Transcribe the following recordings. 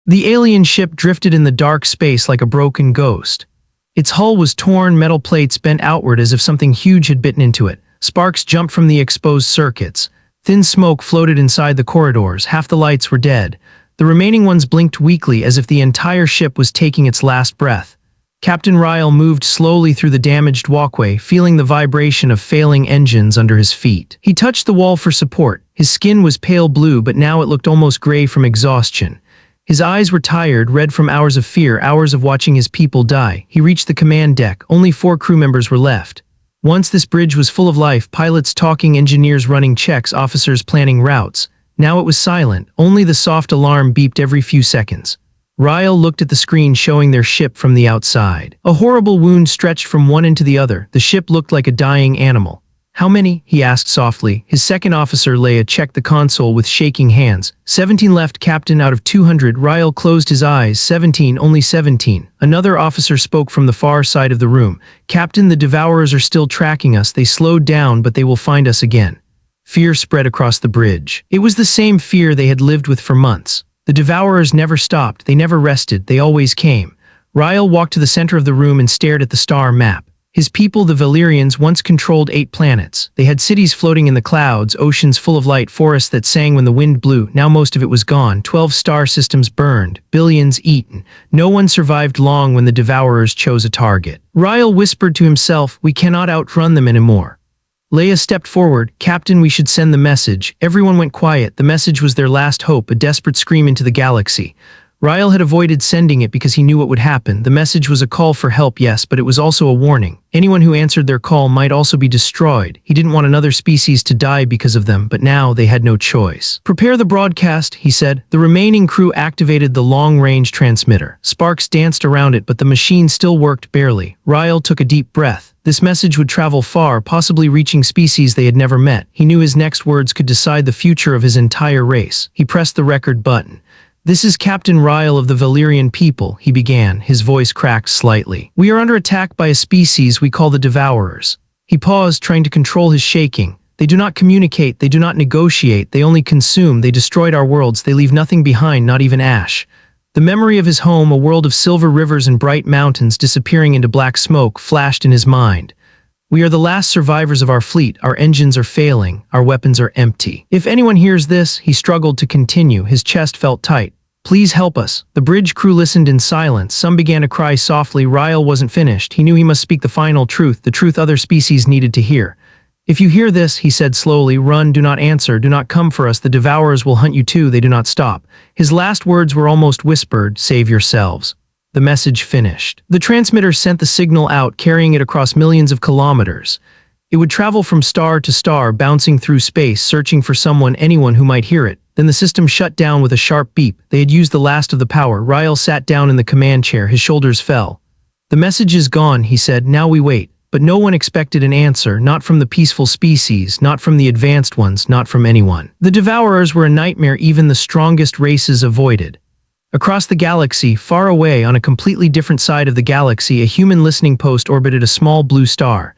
The alien ship drifted in the dark space like a broken ghost. Its hull was torn, metal plates bent outward as if something huge had bitten into it. Sparks jumped from the exposed circuits. Thin smoke floated inside the corridors. Half the lights were dead. The remaining ones blinked weakly as if the entire ship was taking its last breath. Captain Ryle moved slowly through the damaged walkway, feeling the vibration of failing engines under his feet. He touched the wall for support. His skin was pale blue, but now it looked almost gray from exhaustion. His eyes were tired, red from hours of fear, hours of watching his people die. He reached the command deck. Only 4 crew members were left. Once this bridge was full of life, pilots talking, engineers running checks, officers planning routes. Now it was silent. Only the soft alarm beeped every few seconds. Ryle looked at the screen showing their ship from the outside. A horrible wound stretched from one end to the other. The ship looked like a dying animal. "How many?" he asked softly. His second officer, Leia, checked the console with shaking hands. 17 left, Captain, out of 200. Ryle closed his eyes. 17, only 17. Another officer spoke from the far side of the room. "Captain, the Devourers are still tracking us. They slowed down, but they will find us again." Fear spread across the bridge. It was the same fear they had lived with for months. The Devourers never stopped. They never rested. They always came. Ryle walked to the center of the room and stared at the star map. His people, the Valyrians, once controlled 8 planets. They had cities floating in the clouds, oceans full of light, forests that sang when the wind blew. Now most of it was gone. 12 star systems burned, billions eaten. No one survived long when the Devourers chose a target. Ryle whispered to himself, "We cannot outrun them anymore." Leia stepped forward. "Captain, we should send the message." Everyone went quiet. The message was their last hope, a desperate scream into the galaxy. Ryle had avoided sending it because he knew what would happen. The message was a call for help, yes, but it was also a warning. Anyone who answered their call might also be destroyed. He didn't want another species to die because of them, but now they had no choice. "Prepare the broadcast," he said. The remaining crew activated the long-range transmitter. Sparks danced around it, but the machine still worked barely. Ryle took a deep breath. This message would travel far, possibly reaching species they had never met. He knew his next words could decide the future of his entire race. He pressed the record button. "This is Captain Ryle of the Valyrian people," he began. His voice cracked slightly. "We are under attack by a species we call the Devourers." He paused, trying to control his shaking. "They do not communicate, they do not negotiate, they only consume. They destroyed our worlds, they leave nothing behind, not even ash." The memory of his home, a world of silver rivers and bright mountains disappearing into black smoke, flashed in his mind. "We are the last survivors of our fleet. Our engines are failing. Our weapons are empty. If anyone hears this," he struggled to continue. His chest felt tight. "Please help us." The bridge crew listened in silence. Some began to cry softly. Ryle wasn't finished. He knew he must speak the final truth, the truth other species needed to hear. "If you hear this," he said slowly, "run, do not answer, do not come for us. The Devourers will hunt you too. They do not stop." His last words were almost whispered, "Save yourselves." The message finished. The transmitter sent the signal out, carrying it across millions of kilometers. It would travel from star to star, bouncing through space, searching for anyone who might hear it. Then the system shut down with a sharp beep. They had used the last of the power. Ryle sat down in the command chair. His shoulders fell. "The message is gone," he said. "Now we wait." But no one expected an answer, not from the peaceful species, not from the advanced ones, not from anyone. The Devourers were a nightmare even the strongest races avoided. Across the galaxy, far away on a completely different side of the galaxy, a human listening post orbited a small blue star.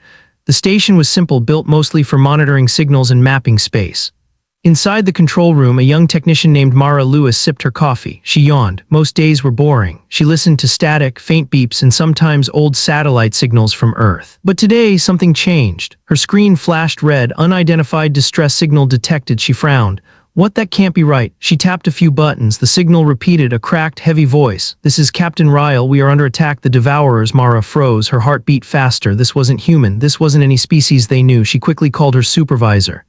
The station was simple, built mostly for monitoring signals and mapping space. Inside the control room, a young technician named Mara Lewis sipped her coffee. She yawned. Most days were boring. She listened to static, faint beeps, and sometimes old satellite signals from Earth. But today, something changed. Her screen flashed red, unidentified distress signal detected. She frowned. "What? That can't be right." She tapped a few buttons. The signal repeated, a cracked, heavy voice. "This is Captain Ryle. We are under attack. The Devourers." Mara froze. Her heart beat faster. This wasn't human. This wasn't any species they knew. She quickly called her supervisor.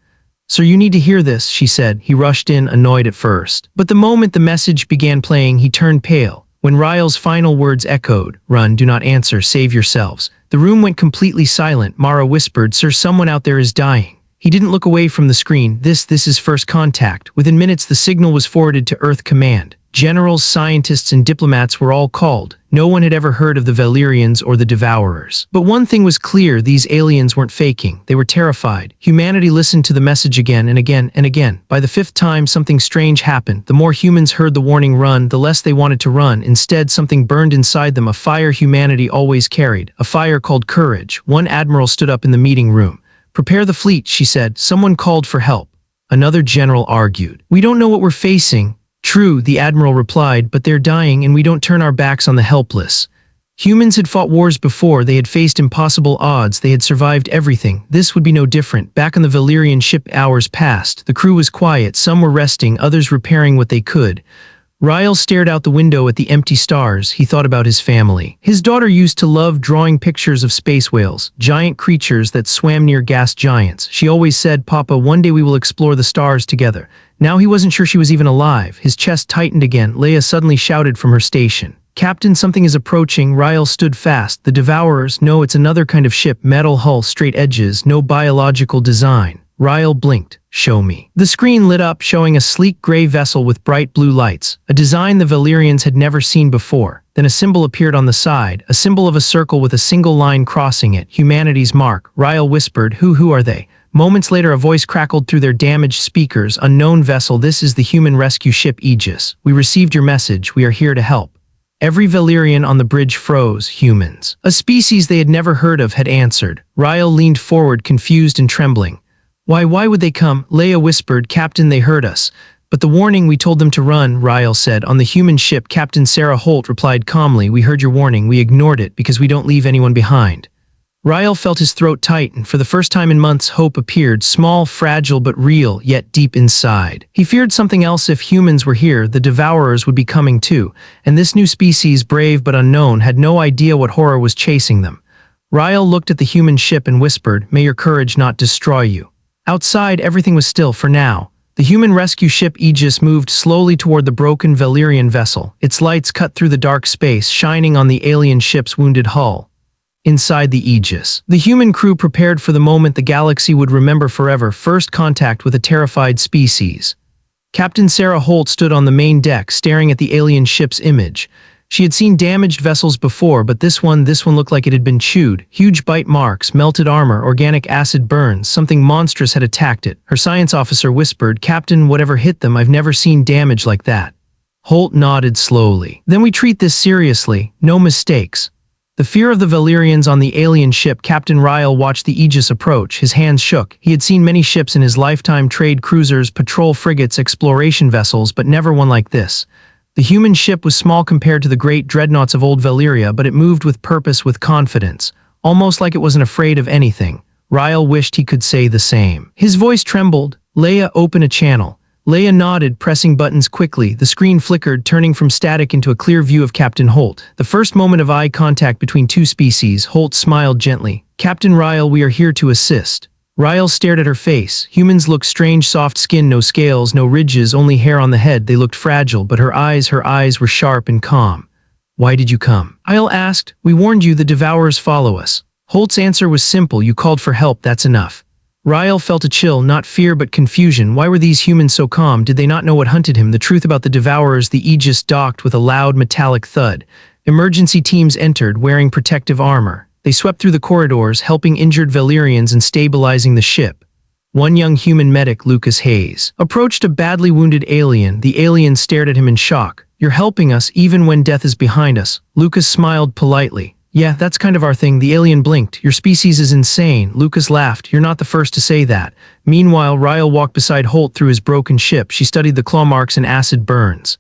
"Sir, you need to hear this," she said. He rushed in, annoyed at first. But the moment the message began playing, he turned pale. When Ryle's final words echoed, "Run, do not answer, save yourselves," the room went completely silent. Mara whispered, "Sir, someone out there is dying." He didn't look away from the screen. This is first contact. Within minutes, the signal was forwarded to Earth Command. Generals, scientists, and diplomats were all called. No one had ever heard of the Valyrians or the Devourers. But one thing was clear, these aliens weren't faking. They were terrified. Humanity listened to the message again and again and again. By the 5th time, something strange happened. The more humans heard the warning run, the less they wanted to run. Instead, something burned inside them, a fire humanity always carried, a fire called courage. One admiral stood up in the meeting room. "Prepare the fleet," she said. Someone called for help. Another general argued. "We don't know what we're facing." True, the Admiral replied, but they're dying and we don't turn our backs on the helpless. Humans had fought wars before, they had faced impossible odds, they had survived everything. This would be no different. Back on the Valyrian ship hours passed. The crew was quiet, some were resting, others repairing what they could. Ryle stared out the window at the empty stars. He thought about his family. His daughter used to love drawing pictures of space whales, giant creatures that swam near gas giants. She always said, "Papa, one day we will explore the stars together." Now he wasn't sure she was even alive. His chest tightened again. Leia suddenly shouted from her station. "Captain, something is approaching." Ryle stood fast. "The Devourers? No, it's another kind of ship. Metal hull, straight edges, no biological design." Ryle blinked. "Show me." The screen lit up, showing a sleek gray vessel with bright blue lights, a design the Valyrians had never seen before. Then a symbol appeared on the side, a symbol of a circle with a single line crossing it, humanity's mark. Ryle whispered, Who are they?" Moments later, a voice crackled through their damaged speakers. "Unknown vessel, this is the human rescue ship Aegis. We received your message. We are here to help." Every Valyrian on the bridge froze. Humans, a species they had never heard of, had answered. Ryle leaned forward, confused and trembling. Why would they come?" Leia whispered. "Captain, they heard us. But the warning, we told them to run," Ryle said. "On the human ship," Captain Sarah Holt replied calmly. "We heard your warning. We ignored it because we don't leave anyone behind." Ryle felt his throat tighten. For the first time in months, hope appeared, small, fragile, but real, yet deep inside. He feared something else. If humans were here, the Devourers would be coming too, and this new species, brave but unknown, had no idea what horror was chasing them. Ryle looked at the human ship and whispered, "May your courage not destroy you." Outside, everything was still for now. The human rescue ship Aegis moved slowly toward the broken Valyrian vessel. Its lights cut through the dark space, shining on the alien ship's wounded hull. Inside the Aegis, the human crew prepared for the moment the galaxy would remember forever, first contact with a terrified species. Captain Sarah Holt stood on the main deck, staring at the alien ship's image. She had seen damaged vessels before, but this one looked like it had been chewed. Huge bite marks, melted armor, organic acid burns, something monstrous had attacked it. Her science officer whispered, "Captain, whatever hit them, I've never seen damage like that." Holt nodded slowly. "Then we treat this seriously. No mistakes." The fear of the Valyrians on the alien ship. Captain Ryle watched the Aegis approach. His hands shook. He had seen many ships in his lifetime, trade cruisers, patrol frigates, exploration vessels, but never one like this. The human ship was small compared to the great dreadnoughts of old Valyria, but it moved with purpose, with confidence, almost like it wasn't afraid of anything. Ryle wished he could say the same. His voice trembled. "Leia, open a channel." Leia nodded, pressing buttons quickly. The screen flickered, turning from static into a clear view of Captain Holt. The first moment of eye contact between two species. Holt smiled gently. "Captain Ryle, we are here to assist." Ryle stared at her face. Humans looked strange, soft skin, no scales, no ridges, only hair on the head. They looked fragile, but her eyes were sharp and calm. "Why did you come?" Ryle asked. "We warned you, the Devourers follow us." Holt's answer was simple. "You called for help, that's enough." Ryle felt a chill, not fear but confusion. Why were these humans so calm? Did they not know what hunted him? The truth about the Devourers. The Aegis docked with a loud metallic thud. Emergency teams entered, wearing protective armor. They swept through the corridors, helping injured Valyrians and stabilizing the ship. One young human medic, Lucas Hayes, approached a badly wounded alien. The alien stared at him in shock. "You're helping us, even when death is behind us." Lucas smiled politely. "Yeah, that's kind of our thing." The alien blinked. "Your species is insane." Lucas laughed. "You're not the first to say that." Meanwhile, Ryle walked beside Holt through his broken ship. She studied the claw marks and acid burns.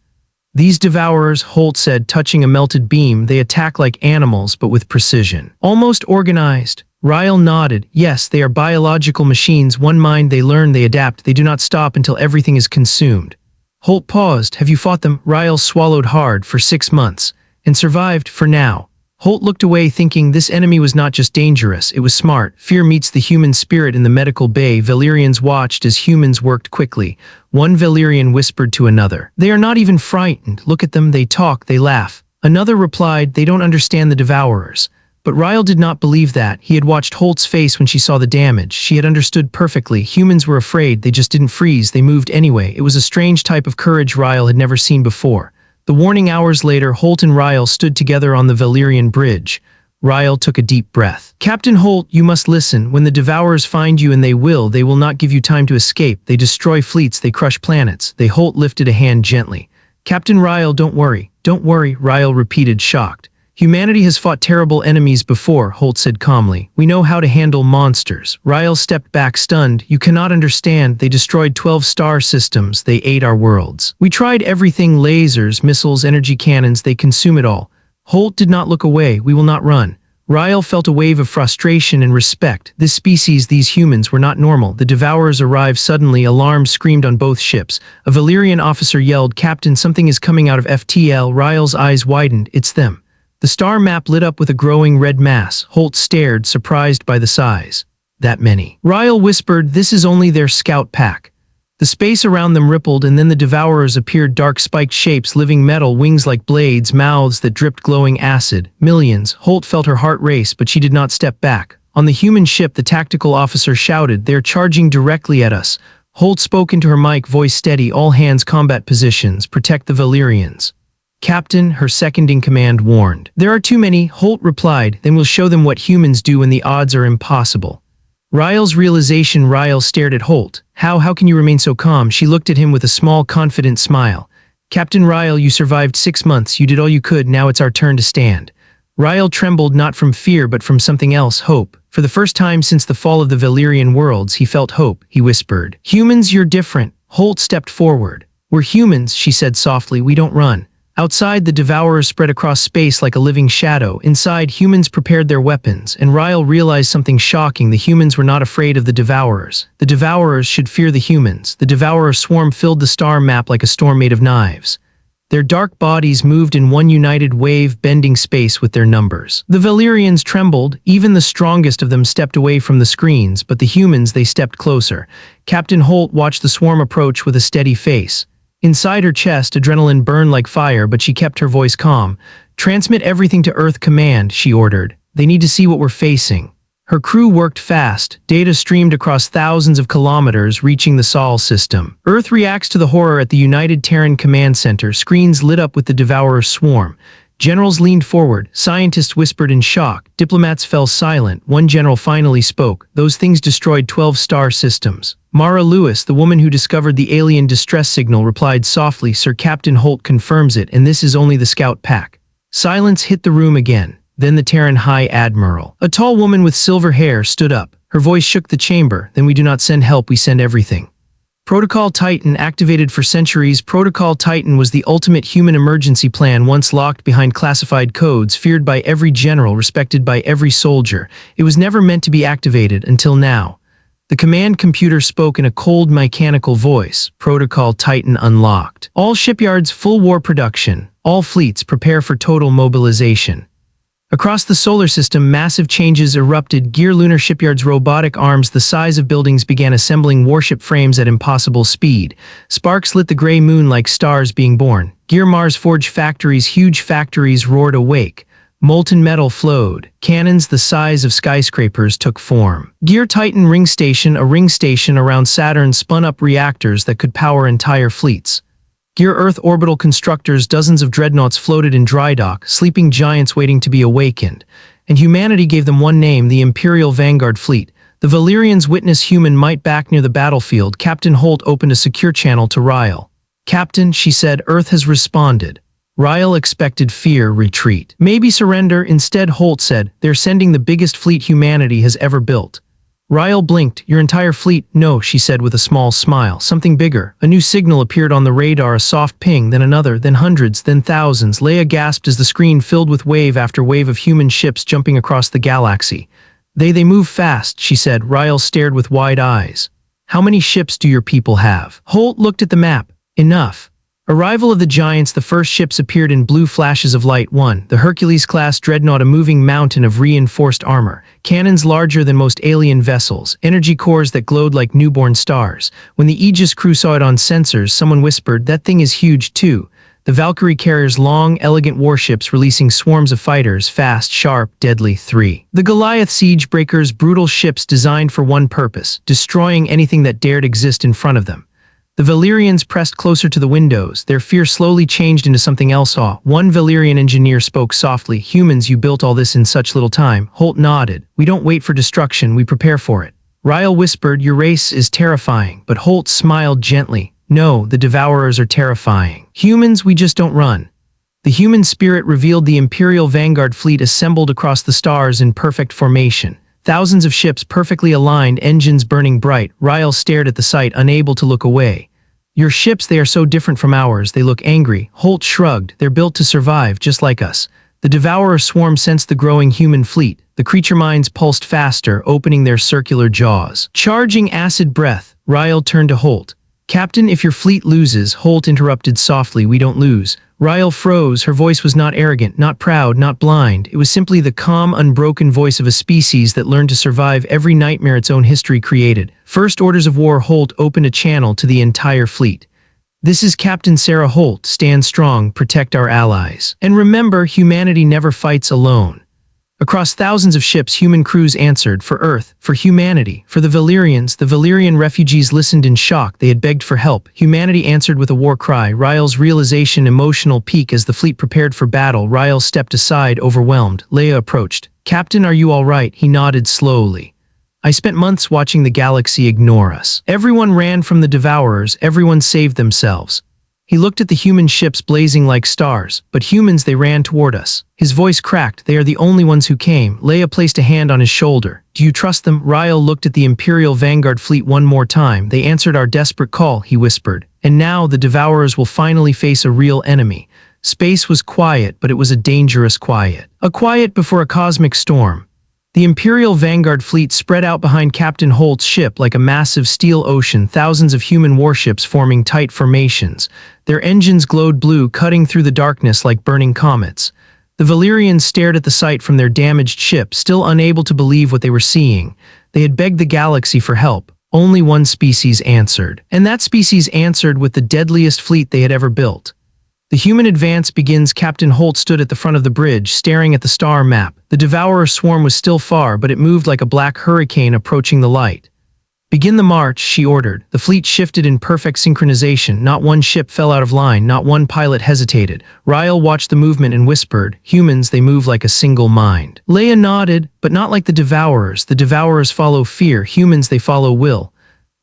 "These Devourers," Holt said, touching a melted beam, "they attack like animals, but with precision. Almost organized." Ryle nodded. "Yes, they are biological machines. One mind, they learn, they adapt. They do not stop until everything is consumed." Holt paused. "Have you fought them?" Ryle swallowed hard. "For 6 months. And survived, for now." Holt looked away, thinking this enemy was not just dangerous, it was smart. Fear meets the human spirit in the medical bay. Valyrians watched as humans worked quickly. One Valyrian whispered to another, "They are not even frightened. Look at them, they talk, they laugh." Another replied, "They don't understand the Devourers." But Ryle did not believe that. He had watched Holt's face when she saw the damage. She had understood perfectly. Humans were afraid, they just didn't freeze, they moved anyway. It was a strange type of courage Ryle had never seen before. The warning hours later, Holt and Ryle stood together on the Valyrian bridge. Ryle took a deep breath. "Captain Holt, you must listen. When the Devourers find you, and they will not give you time to escape. They destroy fleets, they crush planets." Holt lifted a hand gently. "Captain Ryle, don't worry. Don't worry," Ryle repeated, shocked. Humanity has fought terrible enemies before, Holt said calmly. We know how to handle monsters. Ryle stepped back stunned. You cannot understand. They destroyed 12 star systems. They ate our worlds. We tried everything, lasers, missiles, energy cannons. They consume it all. Holt did not look away. We will not run. Ryle felt a wave of frustration and respect. This species, these humans, were not normal. The Devourers arrived suddenly. Alarms screamed on both ships. A Valyrian officer yelled, Captain, something is coming out of FTL. Ryle's eyes widened. It's them. The star map lit up with a growing red mass. Holt stared, surprised by the size. That many. Ryle whispered, this is only their scout pack. The space around them rippled, and then the Devourers appeared, dark spiked shapes, living metal, wings like blades, mouths that dripped glowing acid. Millions. Holt felt her heart race, but she did not step back. On the human ship, the tactical officer shouted, they're charging directly at us. Holt spoke into her mic, voice steady, all hands combat positions, protect the Valyrians. Captain, her second-in-command warned. There are too many, Holt replied, then we'll show them what humans do when the odds are impossible. Ryle's realization. Ryle stared at Holt. How can you remain so calm? She looked at him with a small, confident smile. Captain Ryle, you survived 6 months, you did all you could, now it's our turn to stand. Ryle trembled, not from fear but from something else, hope. For the first time since the fall of the Valyrian worlds, he felt hope. He whispered, humans, you're different. Holt stepped forward. We're humans, she said softly, we don't run. Outside, the Devourers spread across space like a living shadow. Inside, humans prepared their weapons, and Ryle realized something shocking. The humans were not afraid of the Devourers. The Devourers should fear the humans. The Devourer swarm filled the star map like a storm made of knives. Their dark bodies moved in one united wave, bending space with their numbers. The Valyrians trembled. Even the strongest of them stepped away from the screens, but the humans, they stepped closer. Captain Holt watched the swarm approach with a steady face. Inside her chest, adrenaline burned like fire, but she kept her voice calm. Transmit everything to Earth Command, she ordered. They need to see what we're facing. Her crew worked fast. Data streamed across thousands of kilometers, reaching the Sol system. Earth reacts to the horror at the United Terran Command Center. Screens lit up with the Devourer swarm. Generals leaned forward. Scientists whispered in shock. Diplomats fell silent. One general finally spoke. Those things destroyed 12 star systems. Mara Lewis, the woman who discovered the alien distress signal, replied softly, Sir, Captain Holt confirms it, and this is only the scout pack. Silence hit the room again. Then the Terran High Admiral, a tall woman with silver hair, stood up. Her voice shook the chamber. Then we do not send help, we send everything. Protocol Titan, activated for centuries. Protocol Titan was the ultimate human emergency plan, once locked behind classified codes, feared by every general, respected by every soldier. It was never meant to be activated until now. The command computer spoke in a cold, mechanical voice. Protocol Titan unlocked. All shipyards, full war production. All fleets, prepare for total mobilization. Across the solar system, massive changes erupted. Gear lunar shipyards, robotic arms the size of buildings began assembling warship frames at impossible speed. Sparks lit the gray moon like stars being born. Gear Mars forge factories, huge factories roared awake. Molten metal flowed. Cannons the size of skyscrapers took form. Gear Titan ring station, a ring station around Saturn, spun up reactors that could power entire fleets. Gear Earth orbital constructors, dozens of dreadnoughts floated in dry dock, sleeping giants waiting to be awakened. And humanity gave them one name, the Imperial Vanguard Fleet. The Valyrians witnessed human might back near the battlefield. Captain Holt opened a secure channel to Ryle. Captain, she said, Earth has responded. Ryle expected fear, retreat. Maybe surrender. Instead, Holt said, they're sending the biggest fleet humanity has ever built. Ryle blinked. Your entire fleet? No, she said with a small smile. Something bigger. A new signal appeared on the radar, a soft ping, then another, then hundreds, then thousands. Leia gasped as the screen filled with wave after wave of human ships jumping across the galaxy. They move fast, she said. Ryle stared with wide eyes. How many ships do your people have? Holt looked at the map. Enough. Arrival of the giants. The first ships appeared in blue flashes of light. 1. The Hercules-class dreadnought, a moving mountain of reinforced armor. Cannons larger than most alien vessels. Energy cores that glowed like newborn stars. When the Aegis crew saw it on sensors, someone whispered, that thing is huge too. The Valkyrie carriers, long, elegant warships releasing swarms of fighters, fast, sharp, deadly. 3. The Goliath siege breakers, brutal ships designed for one purpose, destroying anything that dared exist in front of them. The Valyrians pressed closer to the windows. Their fear slowly changed into something else. Awe. One Valyrian engineer spoke softly. Humans, you built all this in such little time. Holt nodded. We don't wait for destruction, we prepare for it. Ryle whispered, your race is terrifying, but Holt smiled gently. No, the Devourers are terrifying. Humans, we just don't run. The human spirit revealed the Imperial Vanguard fleet assembled across the stars in perfect formation. Thousands of ships perfectly aligned, engines burning bright. Ryle stared at the sight, unable to look away. Your ships, they are so different from ours. They look angry. Holt shrugged. They're built to survive, just like us. The Devourer swarm sensed the growing human fleet. The creature minds pulsed faster, opening their circular jaws. Charging acid breath, Ryle turned to Holt. Captain, if your fleet loses, Holt interrupted softly. We don't lose. Ryle froze. Her voice was not arrogant, not proud, not blind. It was simply the calm, unbroken voice of a species that learned to survive every nightmare its own history created. First orders of war. Holt opened a channel to the entire fleet. This is Captain Sarah Holt. Stand strong, protect our allies. And remember, humanity never fights alone. Across thousands of ships, human crews answered, for Earth, for humanity, for the Valyrians. The Valyrian refugees listened in shock. They had begged for help. Humanity answered with a war cry. Ryle's realization emotional peak as the fleet prepared for battle. Ryle stepped aside, overwhelmed. Leia approached. Captain, are you all right? He nodded slowly. I spent months watching the galaxy ignore us. Everyone ran from the Devourers. Everyone saved themselves. He looked at the human ships blazing like stars, but humans, they ran toward us. His voice cracked. They are the only ones who came. Leia placed a hand on his shoulder. Do you trust them? Ryle looked at the Imperial Vanguard fleet one more time. They answered our desperate call, he whispered. And now the Devourers will finally face a real enemy. Space was quiet, but it was a dangerous quiet. A quiet before a cosmic storm. The Imperial Vanguard fleet spread out behind Captain Holt's ship like a massive steel ocean, thousands of human warships forming tight formations. Their engines glowed blue, cutting through the darkness like burning comets. The Valyrians stared at the sight from their damaged ship, still unable to believe what they were seeing. They had begged the galaxy for help. Only one species answered. And that species answered with the deadliest fleet they had ever built. The human advance begins. Captain Holt stood at the front of the bridge, staring at the star map. The Devourer swarm was still far, but it moved like a black hurricane approaching the light. Begin the march, she ordered. The fleet shifted in perfect synchronization. Not one ship fell out of line, not one pilot hesitated. Ryle watched the movement and whispered, humans, they move like a single mind. Leia nodded, but not like the Devourers. The Devourers follow fear, humans, they follow will.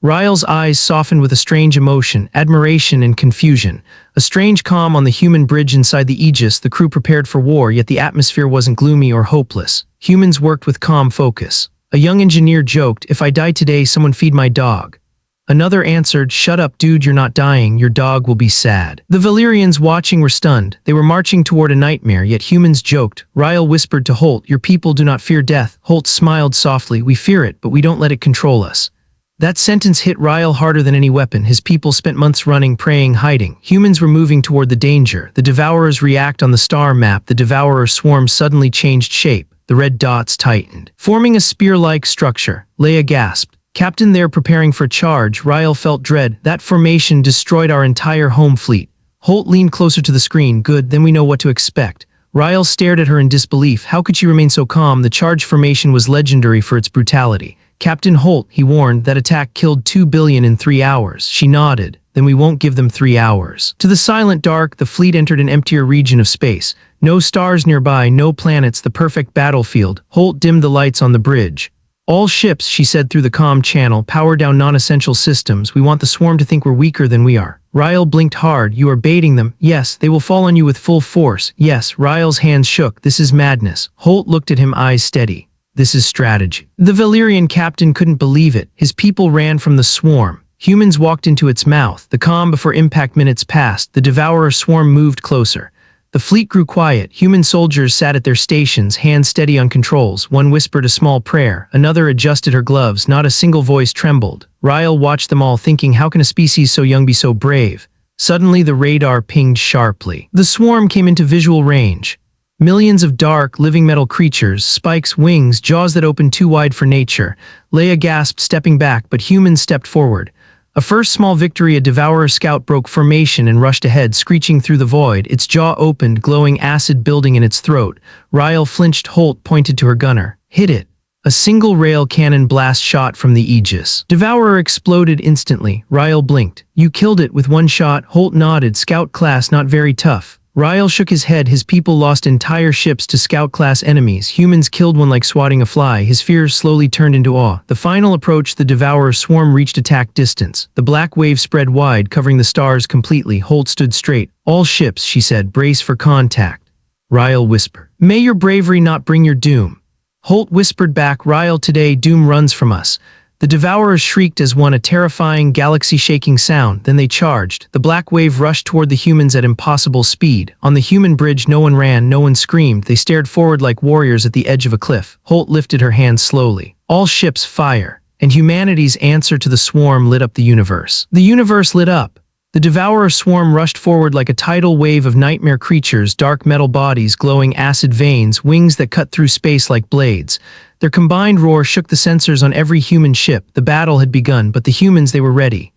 Ryle's eyes softened with a strange emotion, admiration and confusion. A strange calm on the human bridge inside the Aegis. The crew prepared for war, yet the atmosphere wasn't gloomy or hopeless. Humans worked with calm focus. A young engineer joked, if I die today, someone feed my dog. Another answered, shut up dude, you're not dying, your dog will be sad. The Valyrians watching were stunned. They were marching toward a nightmare, yet humans joked. Ryle whispered to Holt, your people do not fear death. Holt smiled softly, we fear it, but we don't let it control us. That sentence hit Ryle harder than any weapon. His people spent months running, praying, hiding. Humans were moving toward the danger. The Devourers react on the star map. The Devourer swarm suddenly changed shape. The red dots tightened, forming a spear-like structure. Leia gasped. Captain, they're preparing for charge. Ryle felt dread. That formation destroyed our entire home fleet. Holt leaned closer to the screen. Good, then we know what to expect. Ryle stared at her in disbelief. How could she remain so calm? The charge formation was legendary for its brutality. Captain Holt, he warned, that attack killed 2 billion in 3 hours. She nodded. Then we won't give them 3 hours. To the silent dark, the fleet entered an emptier region of space. No stars nearby, no planets, the perfect battlefield. Holt dimmed the lights on the bridge. All ships, she said through the comm channel, power down non-essential systems. We want the swarm to think we're weaker than we are. Ryle blinked hard. You are baiting them. Yes, they will fall on you with full force. Yes, Ryle's hands shook. This is madness. Holt looked at him, eyes steady. This is strategy. The Valyrian captain couldn't believe it. His people ran from the swarm. Humans walked into its mouth. The calm before impact minutes passed. The Devourer swarm moved closer. The fleet grew quiet. Human soldiers sat at their stations, hands steady on controls. One whispered a small prayer. Another adjusted her gloves. Not a single voice trembled. Ryle watched them all, thinking, how can a species so young be so brave? Suddenly the radar pinged sharply. The swarm came into visual range. Millions of dark, living metal creatures, spikes, wings, jaws that opened too wide for nature. Leia gasped, stepping back, but humans stepped forward. A first small victory, a Devourer scout broke formation and rushed ahead, screeching through the void. Its jaw opened, glowing acid building in its throat. Ryle flinched. Holt pointed to her gunner. Hit it. A single rail cannon blast shot from the Aegis. Devourer exploded instantly. Ryle blinked. You killed it with one shot. Holt nodded. Scout class, not very tough. Ryle shook his head. His people lost entire ships to scout-class enemies. Humans killed one like swatting a fly. His fears slowly turned into awe. The final approach, the Devourer swarm reached attack distance. The black wave spread wide, covering the stars completely. Holt stood straight. "All ships," she said, "brace for contact." Ryle whispered, "May your bravery not bring your doom." Holt whispered back, "Ryle, today doom runs from us." The Devourers shrieked as one, a terrifying, galaxy-shaking sound. Then they charged. The black wave rushed toward the humans at impossible speed. On the human bridge, no one ran, no one screamed. They stared forward like warriors at the edge of a cliff. Holt lifted her hand slowly. "All ships fire." And humanity's answer to the swarm lit up the universe. The universe lit up. The Devourer swarm rushed forward like a tidal wave of nightmare creatures, dark metal bodies, glowing acid veins, wings that cut through space like blades. Their combined roar shook the sensors on every human ship. The battle had begun, but the humans, they were ready.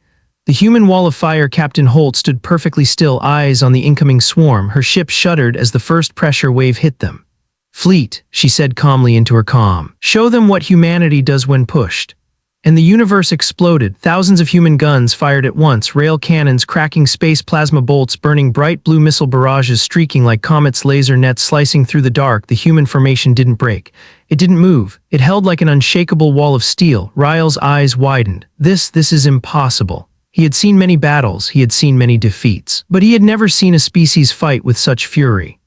The human wall of fire, Captain Holt stood perfectly still, eyes on the incoming swarm. Her ship shuddered as the first pressure wave hit them. "Fleet," she said calmly into her calm. "Show them what humanity does when pushed." And the universe exploded. Thousands of human guns fired at once, rail cannons cracking space plasma bolts, burning bright blue missile barrages streaking like comets, laser nets slicing through the dark. The human formation didn't break. It didn't move. It held like an unshakable wall of steel. Ryle's eyes widened. This is impossible. He had seen many battles, he had seen many defeats, but he had never seen a species fight with such fury.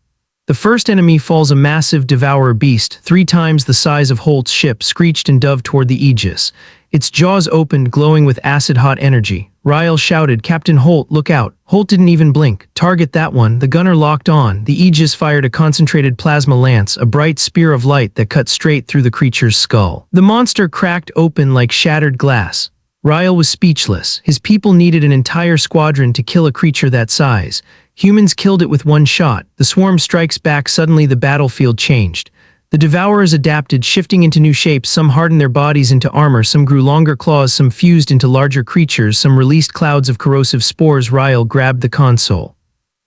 The first enemy falls, a massive devourer beast, 3 times the size of Holt's ship, screeched and dove toward the Aegis. Its jaws opened, glowing with acid-hot energy. Ryle shouted, "Captain Holt, look out." Holt didn't even blink. "Target that one." The gunner locked on. The Aegis fired a concentrated plasma lance, a bright spear of light that cut straight through the creature's skull. The monster cracked open like shattered glass. Ryle was speechless. His people needed an entire squadron to kill a creature that size. Humans killed it with one shot. The swarm strikes back. Suddenly the battlefield changed. The Devourers adapted, shifting into new shapes. Some hardened their bodies into armor, some grew longer claws, some fused into larger creatures, some released clouds of corrosive spores. Ryle grabbed the console.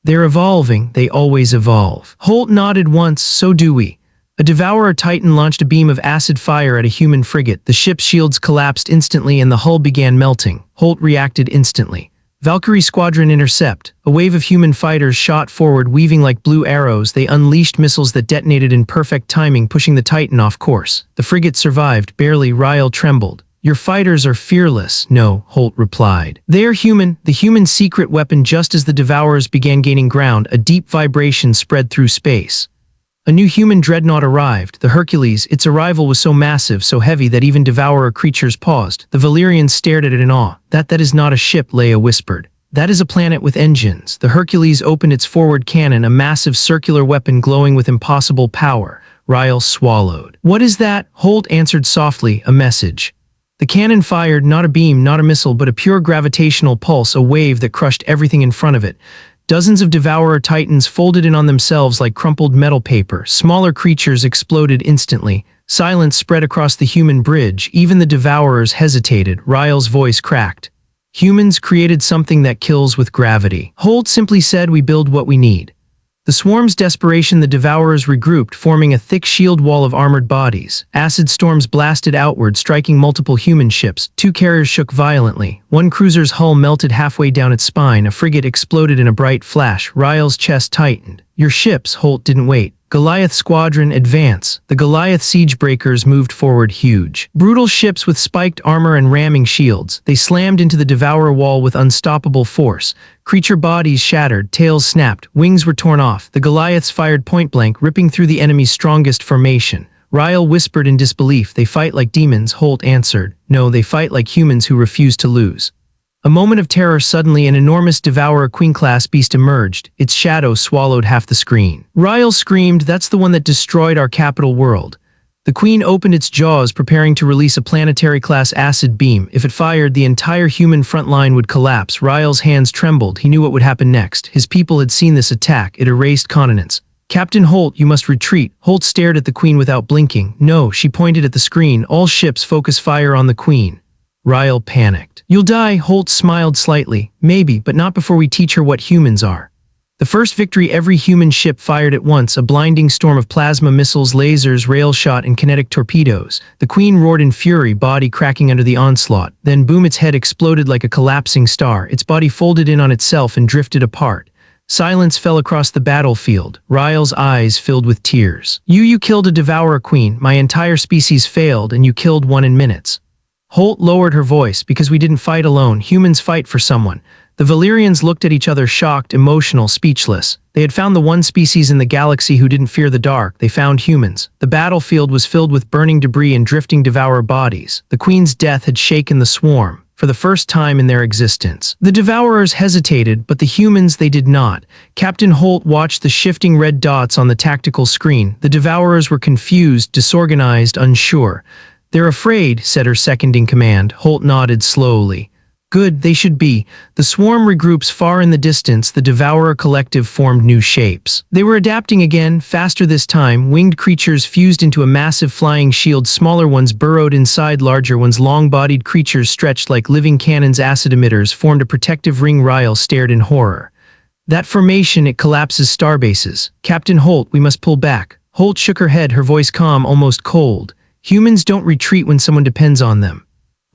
"They're evolving. They always evolve." Holt nodded once. "So do we." A Devourer Titan launched a beam of acid fire at a human frigate. The ship's shields collapsed instantly and the hull began melting. Holt reacted instantly. Valkyrie Squadron intercept. A wave of human fighters shot forward, weaving like blue arrows. They unleashed missiles that detonated in perfect timing, pushing the Titan off course. The frigate survived, barely. Ryle trembled. "Your fighters are fearless." "No," Holt replied. "They are human, the human secret weapon." Just as the Devourers began gaining ground, a deep vibration spread through space. A new human dreadnought arrived, the Hercules. Its arrival was so massive, so heavy that even Devourer creatures paused. The Valyrians stared at it in awe. That is not a ship," Leia whispered. "That is a planet with engines." The Hercules opened its forward cannon, a massive circular weapon glowing with impossible power. Ryle swallowed. "What is that?" Holt answered softly, "A message." The cannon fired, not a beam, not a missile, but a pure gravitational pulse, a wave that crushed everything in front of it. Dozens of Devourer Titans folded in on themselves like crumpled metal paper. Smaller creatures exploded instantly. Silence spread across the human bridge. Even the Devourers hesitated. Ryle's voice cracked. "Humans created something that kills with gravity." Holt simply said, "We build what we need." The swarm's desperation, the Devourers regrouped, forming a thick shield wall of armored bodies. Acid storms blasted outward, striking multiple human ships. 2 carriers shook violently. One cruiser's hull melted halfway down its spine. A frigate exploded in a bright flash. Ryle's chest tightened. "Your ships." Holt didn't wait. "Goliath Squadron, advance." The Goliath siegebreakers moved forward, huge. Brutal ships with spiked armor and ramming shields. They slammed into the Devourer wall with unstoppable force. Creature bodies shattered, tails snapped, wings were torn off. The Goliaths fired point-blank, ripping through the enemy's strongest formation. Ryle whispered in disbelief, "They fight like demons." Holt answered, "No, they fight like humans who refuse to lose." A moment of terror. Suddenly, an enormous Devourer Queen-class beast emerged. Its shadow swallowed half the screen. Ryle screamed, "That's the one that destroyed our capital world." The Queen opened its jaws, preparing to release a planetary-class acid beam. If it fired, the entire human front line would collapse. Ryle's hands trembled. He knew what would happen next. His people had seen this attack. It erased continents. "Captain Holt, you must retreat." Holt stared at the Queen without blinking. "No," she pointed at the screen. "All ships focus fire on the Queen." Ryle panicked. "You'll die." Holt smiled slightly. "Maybe, but not before we teach her what humans are." The first victory, every human ship fired at once, a blinding storm of plasma missiles, lasers, rail shot, and kinetic torpedoes. The Queen roared in fury, body cracking under the onslaught. Then boom, its head exploded like a collapsing star. Its body folded in on itself and drifted apart. Silence fell across the battlefield. Ryle's eyes filled with tears. You killed a Devourer Queen. My entire species failed, and you killed one in minutes. Holt lowered her voice. Because we didn't fight alone. Humans fight for someone. The Valyrians looked at each other, shocked, emotional, speechless. They had found the one species in the galaxy who didn't fear the dark. They found humans. The battlefield was filled with burning debris and drifting Devourer bodies. The Queen's death had shaken the swarm. For the first time in their existence. The Devourers hesitated, but the humans, they did not. Captain Holt watched the shifting red dots on the tactical screen. The Devourers were confused, disorganized, unsure. They're afraid, said her second-in-command. Holt nodded slowly. Good, they should be. The swarm regroups far in the distance. The Devourer collective formed new shapes. They were adapting again, faster this time. Winged creatures fused into a massive flying shield. Smaller ones burrowed inside larger ones. Long-bodied creatures stretched like living cannons. Acid emitters formed a protective ring. Ryle stared in horror. That formation, it collapses starbases. Captain Holt, we must pull back. Holt shook her head, her voice calm, almost cold. Humans don't retreat when someone depends on them.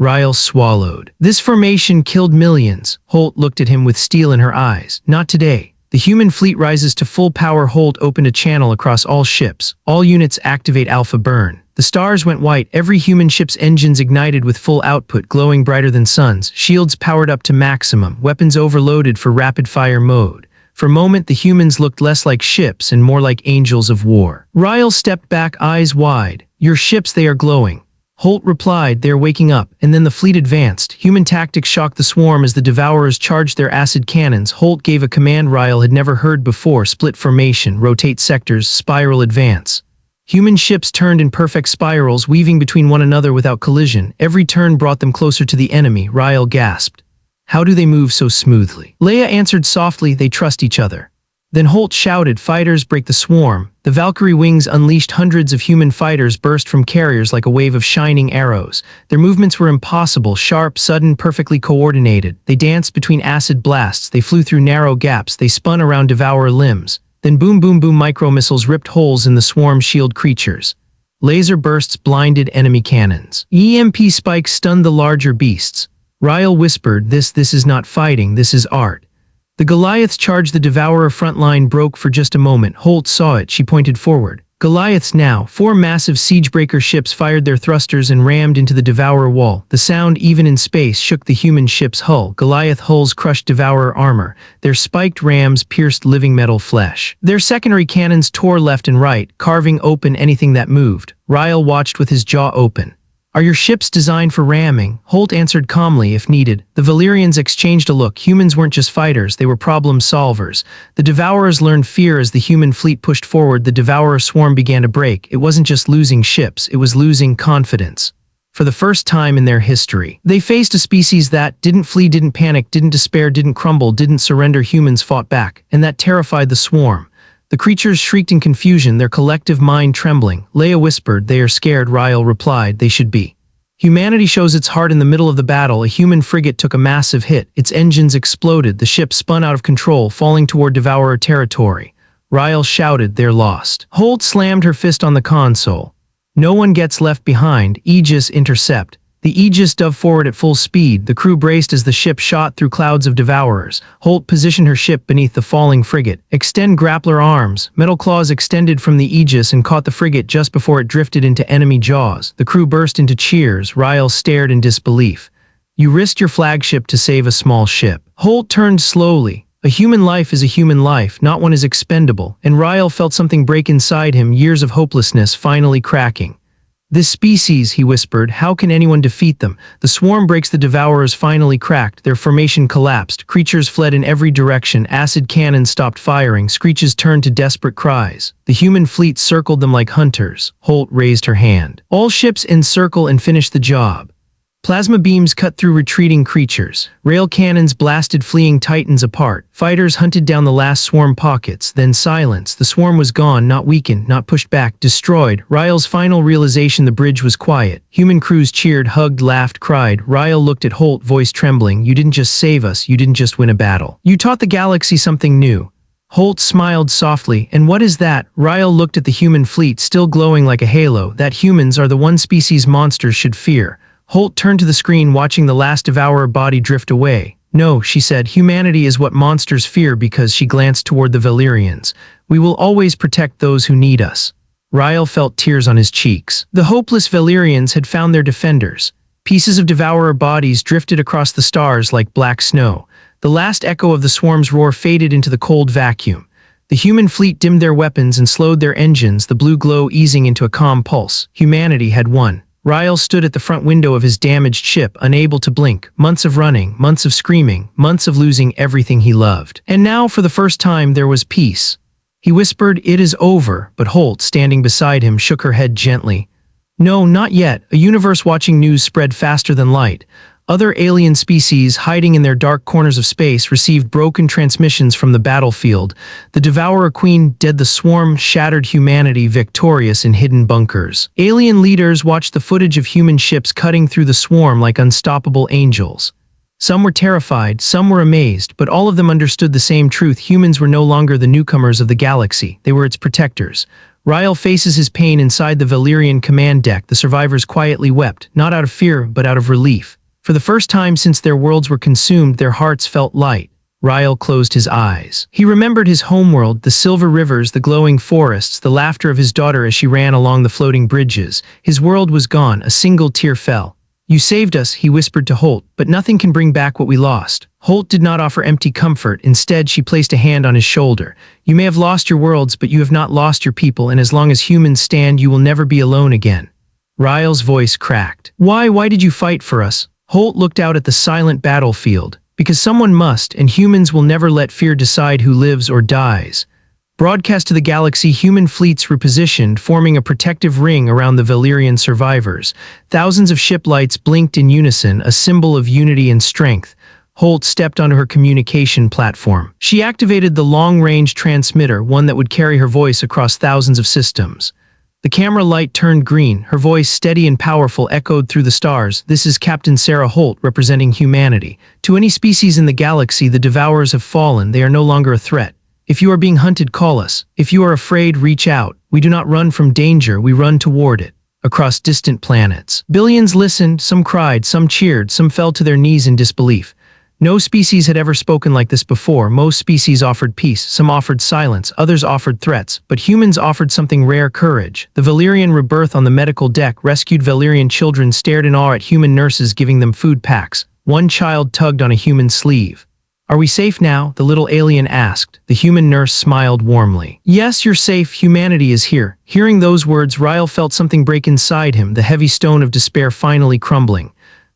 Ryle swallowed. This formation killed millions. Holt looked at him with steel in her eyes. Not today. The human fleet rises to full power. Holt opened a channel across all ships. All units activate Alpha Burn. The stars went white. Every human ship's engines ignited with full output, glowing brighter than suns. Shields powered up to maximum. Weapons overloaded for rapid fire mode. For a moment, the humans looked less like ships and more like angels of war. Ryle stepped back, eyes wide. Your ships, they are glowing. Holt replied, they are waking up, and then the fleet advanced. Human tactics shocked the swarm as the Devourers charged their acid cannons. Holt gave a command Ryle had never heard before. Split formation, rotate sectors, spiral advance. Human ships turned in perfect spirals, weaving between one another without collision. Every turn brought them closer to the enemy. Ryle gasped. How do they move so smoothly? Leia answered softly, they trust each other. Then Holt shouted, fighters, break the swarm. The Valkyrie wings unleashed. Hundreds of human fighters burst from carriers like a wave of shining arrows. Their movements were impossible, sharp, sudden, perfectly coordinated. They danced between acid blasts. They flew through narrow gaps. They spun around Devourer limbs. Then boom, boom, boom, micro-missiles ripped holes in the swarm shield creatures. Laser bursts blinded enemy cannons. EMP spikes stunned the larger beasts. Ryle whispered, this is not fighting, this is art. The Goliaths charged. The Devourer front line broke for just a moment. Holt saw it. She pointed forward. Goliaths now. 4 massive siegebreaker ships fired their thrusters and rammed into the Devourer wall. The sound, even in space, shook the human ship's hull. Goliath hulls crushed Devourer armor. Their spiked rams pierced living metal flesh. Their secondary cannons tore left and right, carving open anything that moved. Ryle watched with his jaw open. Are your ships designed for ramming? Holt answered calmly, if needed. The Valyrians exchanged a look. Humans weren't just fighters, they were problem solvers. The Devourers learned fear as the human fleet pushed forward. The Devourer swarm began to break. It wasn't just losing ships, it was losing confidence. For the first time in their history, they faced a species that didn't flee, didn't panic, didn't despair, didn't crumble, didn't surrender. Humans fought back, and that terrified the swarm. The creatures shrieked in confusion, their collective mind trembling. Leia whispered, they are scared. Ryle replied, they should be. Humanity shows its heart in the middle of the battle. A human frigate took a massive hit. Its engines exploded. The ship spun out of control, falling toward Devourer territory. Ryle shouted, they're lost. Holt slammed her fist on the console. No one gets left behind. Aegis intercept. The Aegis dove forward at full speed. The crew braced as the ship shot through clouds of Devourers. Holt positioned her ship beneath the falling frigate. Extend grappler arms. Metal claws extended from the Aegis and caught the frigate just before it drifted into enemy jaws. The crew burst into cheers. Ryle stared in disbelief. You risked your flagship to save a small ship. Holt turned slowly. A human life is a human life, not one is expendable, and Ryle felt something break inside him, years of hopelessness finally cracking. This species, he whispered, how can anyone defeat them? The swarm breaks. The Devourers finally cracked. Their formation collapsed. Creatures fled in every direction. Acid cannons stopped firing. Screeches turned to desperate cries. The human fleet circled them like hunters. Holt raised her hand. All ships encircle and finish the job. Plasma beams cut through retreating creatures. Rail cannons blasted fleeing titans apart. Fighters hunted down the last swarm pockets. Then silence. The swarm was gone, not weakened, not pushed back, destroyed. Ryle's final realization: the bridge was quiet. Human crews cheered, hugged, laughed, cried. Ryle looked at Holt, voice trembling. You didn't just save us, you didn't just win a battle. You taught the galaxy something new. Holt smiled softly. And what is that? Ryle looked at the human fleet, still glowing like a halo. That humans are the one species monsters should fear. Holt turned to the screen, watching the last Devourer body drift away. No, she said, humanity is what monsters fear because she glanced toward the Valyrians. We will always protect those who need us. Ryle felt tears on his cheeks. The hopeless Valyrians had found their defenders. Pieces of devourer bodies drifted across the stars like black snow. The last echo of the swarm's roar faded into the cold vacuum. The human fleet dimmed their weapons and slowed their engines, the blue glow easing into a calm pulse. Humanity had won. Ryle stood at the front window of his damaged ship, unable to blink. Months of running, months of screaming, months of losing everything he loved. And now, for the first time, there was peace. He whispered, "It is over," but Holt, standing beside him, shook her head gently. No, not yet. A universe-watching news spread faster than light. Other alien species, hiding in their dark corners of space, received broken transmissions from the battlefield. The Devourer Queen dead, the swarm shattered, humanity victorious in hidden bunkers. Alien leaders watched the footage of human ships cutting through the swarm like unstoppable angels. Some were terrified, some were amazed, but all of them understood the same truth: humans were no longer the newcomers of the galaxy, they were its protectors. Ryle faces his pain inside the Valyrian command deck. The survivors quietly wept, not out of fear, but out of relief. For the first time since their worlds were consumed, their hearts felt light. Ryle closed his eyes. He remembered his homeworld, the silver rivers, the glowing forests, the laughter of his daughter as she ran along the floating bridges. His world was gone, a single tear fell. "You saved us," he whispered to Holt, "but nothing can bring back what we lost." Holt did not offer empty comfort. Instead, she placed a hand on his shoulder. "You may have lost your worlds, but you have not lost your people, and as long as humans stand, you will never be alone again." Ryle's voice cracked. Why did you fight for us?" Holt looked out at the silent battlefield. "Because someone must, and humans will never let fear decide who lives or dies." Broadcast to the galaxy, human fleets repositioned, forming a protective ring around the Valyrian survivors. Thousands of ship lights blinked in unison, a symbol of unity and strength. Holt stepped onto her communication platform. She activated the long-range transmitter, one that would carry her voice across thousands of systems. The camera light turned green. Her voice, steady and powerful, echoed through the stars. "This is Captain Sarah Holt, representing humanity. To any species in the galaxy, the Devourers have fallen. They are no longer a threat. If you are being hunted, call us. If you are afraid, reach out. We do not run from danger, we run toward it." Across distant planets, billions listened, some cried, some cheered, some fell to their knees in disbelief. No species had ever spoken like this before. Most species offered peace, some offered silence, others offered threats, but humans offered something rare: courage. The Valyrian rebirth on the medical deck. Rescued Valyrian children stared in awe at human nurses giving them food packs. One child tugged on a human sleeve. "Are we safe now?" the little alien asked. The human nurse smiled warmly. "Yes, you're safe. Humanity is here." Hearing those words, Ryle felt something break inside him, the heavy stone of despair finally crumbling.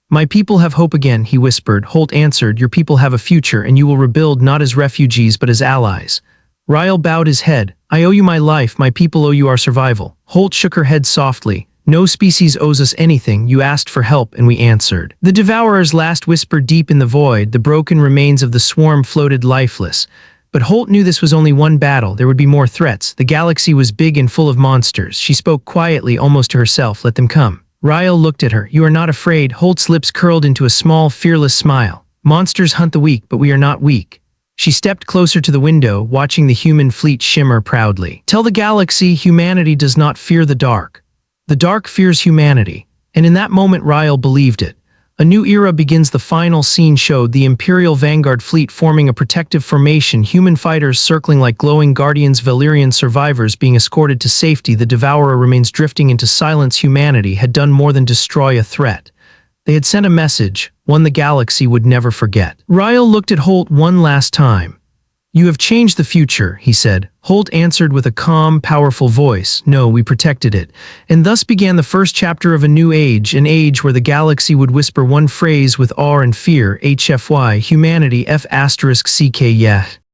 "My people have hope again," he whispered. Holt answered, "Your people have a future, and you will rebuild not as refugees but as allies." Ryle bowed his head. "I owe you my life, my people owe you our survival." Holt shook her head softly. "No species owes us anything. You asked for help, and we answered." The Devourer's last whisper deep in the void. The broken remains of the swarm floated lifeless. But Holt knew this was only one battle. There would be more threats. The galaxy was big and full of monsters. She spoke quietly, almost to herself. "Let them come." Ryle looked at her. "You are not afraid?" Holt's lips curled into a small, fearless smile. "Monsters hunt the weak, but we are not weak." She stepped closer to the window, watching the human fleet shimmer proudly. "Tell the galaxy, humanity does not fear the dark. The dark fears humanity." And in that moment, Ryle believed it. A new era begins. The final scene showed the Imperial Vanguard fleet forming a protective formation, human fighters circling like glowing guardians, Valyrian survivors being escorted to safety. The Devourer remains drifting into silence. Humanity had done more than destroy a threat. They had sent a message, one the galaxy would never forget. Ryle looked at Holt one last time. "You have changed the future," he said. Holt answered with a calm, powerful voice. "No, we protected it." And thus began the first chapter of a new age, an age where the galaxy would whisper one phrase with awe and fear: HFY, humanity, F*CK, yeah.